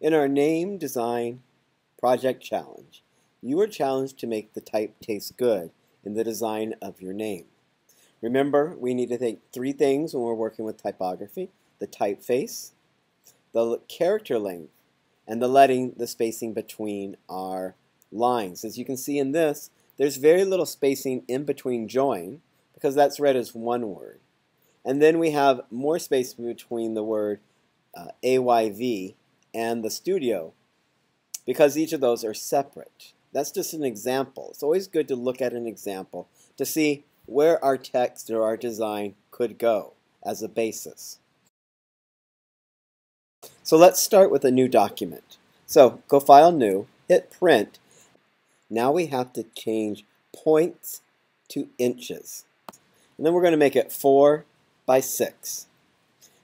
In our Name Design Project Challenge, you are challenged to make the type taste good in the design of your name. Remember, we need to think three things when we're working with typography: the typeface, the character length, and letting the spacing between our lines. As you can see in this, there's very little spacing in between join because that's read as one word. And then we have more space between the word AYV and the studio because each of those are separate. That's just an example. It's always good to look at an example to see where our text or our design could go as a basis. So let's start with a new document. So go File, New, hit Print. Now we have to change points to inches. And then we're going to make it 4 by 6.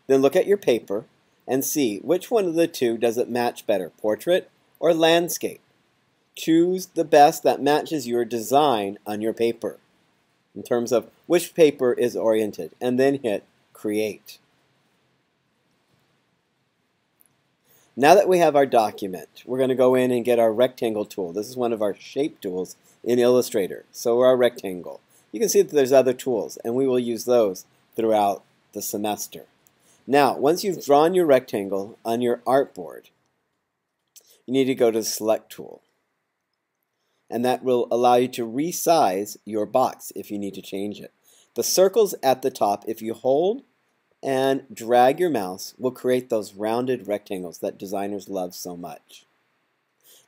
Then look at your paper and see which one of the two does it match better, portrait or landscape. Choose the best that matches your design on your paper in terms of which paper is oriented, and then hit Create. Now that we have our document, we're going to go in and get our rectangle tool. This is one of our shape tools in Illustrator. So our rectangle. You can see that there's other tools, and we will use those throughout the semester. Now, once you've drawn your rectangle on your artboard, you need to go to the Select tool. And that will allow you to resize your box if you need to change it. The circles at the top, if you hold and drag your mouse, will create those rounded rectangles that designers love so much.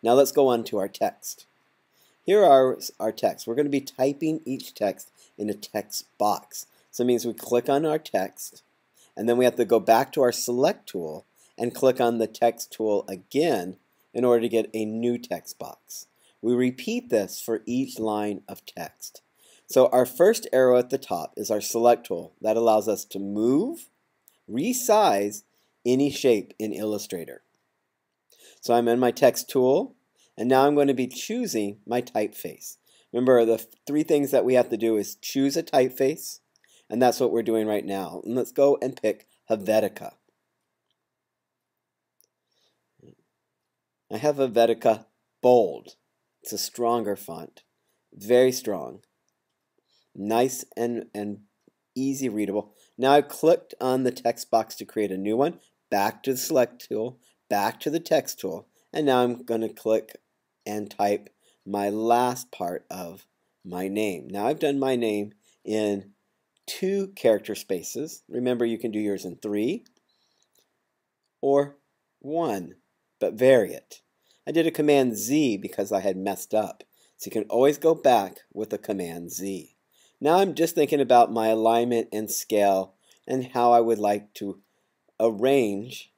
Now let's go on to our text. Here are our text. We're going to be typing each text in a text box. So it means we click on our text, and then we have to go back to our Select tool and click on the Text tool again in order to get a new text box. We repeat this for each line of text. So our first arrow at the top is our Select tool. That allows us to move, resize any shape in Illustrator. So I'm in my Text tool, and now I'm going to be choosing my typeface. Remember, the three things that we have to do is choose a typeface, and that's what we're doing right now. And let's go and pick Helvetica. I have Helvetica Bold. It's a stronger font, very strong, nice and easy readable. Now I've clicked on the text box to create a new one, back to the Select tool, back to the Text tool, and now I'm going to click and type my last part of my name. Now I've done my name in 2 character spaces. Remember, you can do yours in 3 or 1, but vary it. I did a Command Z because I had messed up. So you can always go back with a Command Z. Now I'm just thinking about my alignment and scale and how I would like to arrange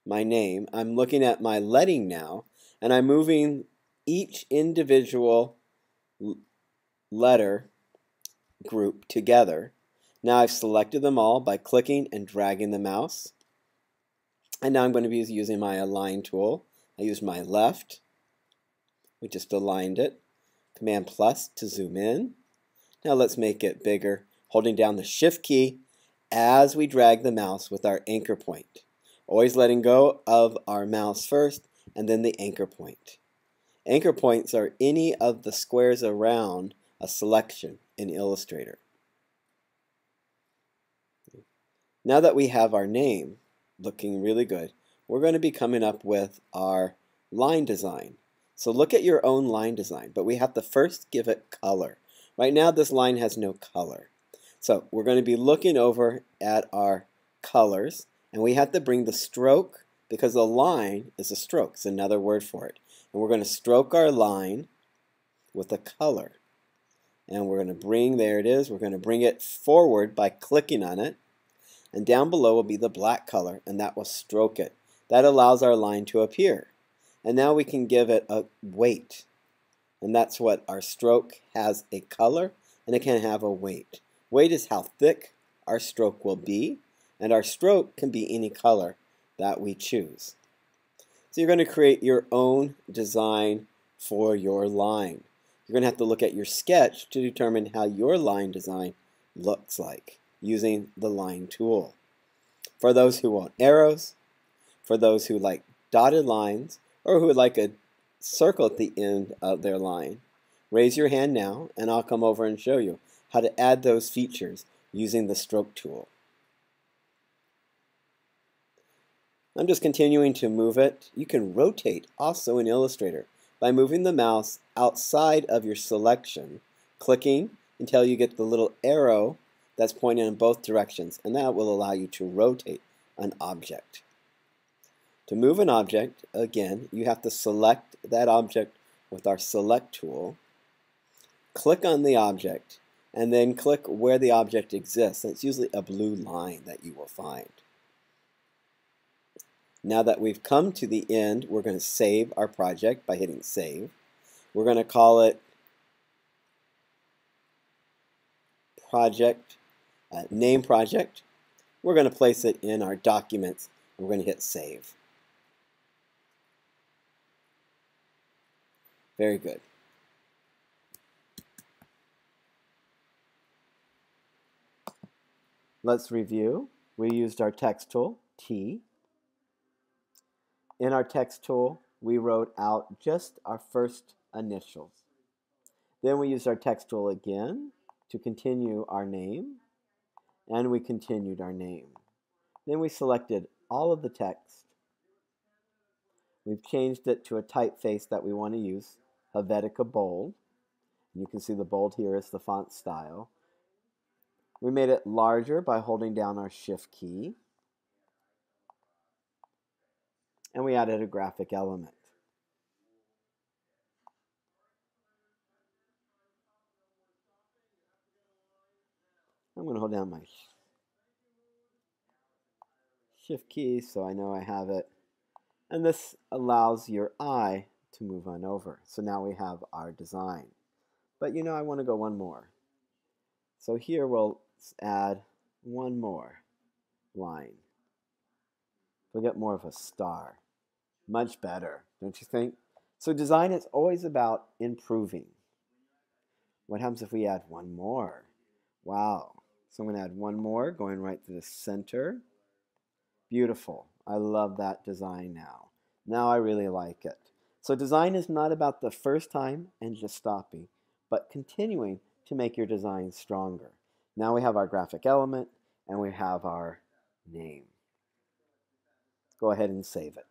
my name. I'm looking at my lettering now, and I'm moving each individual letter group together. Now I've selected them all by clicking and dragging the mouse. And now I'm going to be using my Align tool. I used my left. We just aligned it. Command plus to zoom in. Now let's make it bigger, holding down the Shift key as we drag the mouse with our anchor point. Always letting go of our mouse first and then the anchor point. Anchor points are any of the squares around a selection in Illustrator. Now that we have our name looking really good, we're going to be coming up with our line design. So look at your own line design, but we have to first give it color. Right now this line has no color. So we're going to be looking over at our colors, and we have to bring the stroke, because a line is a stroke. It's another word for it. And we're going to stroke our line with a color. And we're going to bring, there it is, we're going to bring it forward by clicking on it. And down below will be the black color, and that will stroke it. That allows our line to appear. And now we can give it a weight. And that's what our stroke has, a color, and it can have a weight. Weight is how thick our stroke will be, and our stroke can be any color that we choose. So you're going to create your own design for your line. You're going to have to look at your sketch to determine how your line design looks like using the line tool. For those who want arrows, for those who like dotted lines or who would like a circle at the end of their line, raise your hand now and I'll come over and show you how to add those features using the stroke tool. I'm just continuing to move it. You can rotate also in Illustrator by moving the mouse outside of your selection, clicking until you get the little arrow that's pointing in both directions, and that will allow you to rotate an object. To move an object, again, you have to select that object with our Select tool, click on the object, and then click where the object exists. It's usually a blue line that you will find. Now that we've come to the end, we're going to save our project by hitting Save. We're going to call it Project, Name Project. We're going to place it in our documents, and we're going to hit Save. Very good. Let's review. We used our text tool, T. In our text tool, we wrote out just our first initials. Then we used our text tool again to continue our name, and we continued our name. Then we selected all of the text. We've changed it to a typeface that we want to use, Helvetica Bold. You can see the bold here is the font style. We made it larger by holding down our Shift key. And we added a graphic element. I'm going to hold down my Shift key so I know I have it. And this allows your eye to move on over. So now we have our design. But you know, I want to go one more. So here we'll add one more line. We'll get more of a star. Much better, don't you think? So design is always about improving. What happens if we add one more? Wow. So I'm going to add one more, going right to the center. Beautiful. I love that design now. Now I really like it. So design is not about the first time and just stopping, but continuing to make your design stronger. Now we have our graphic element and we have our name. Go ahead and save it.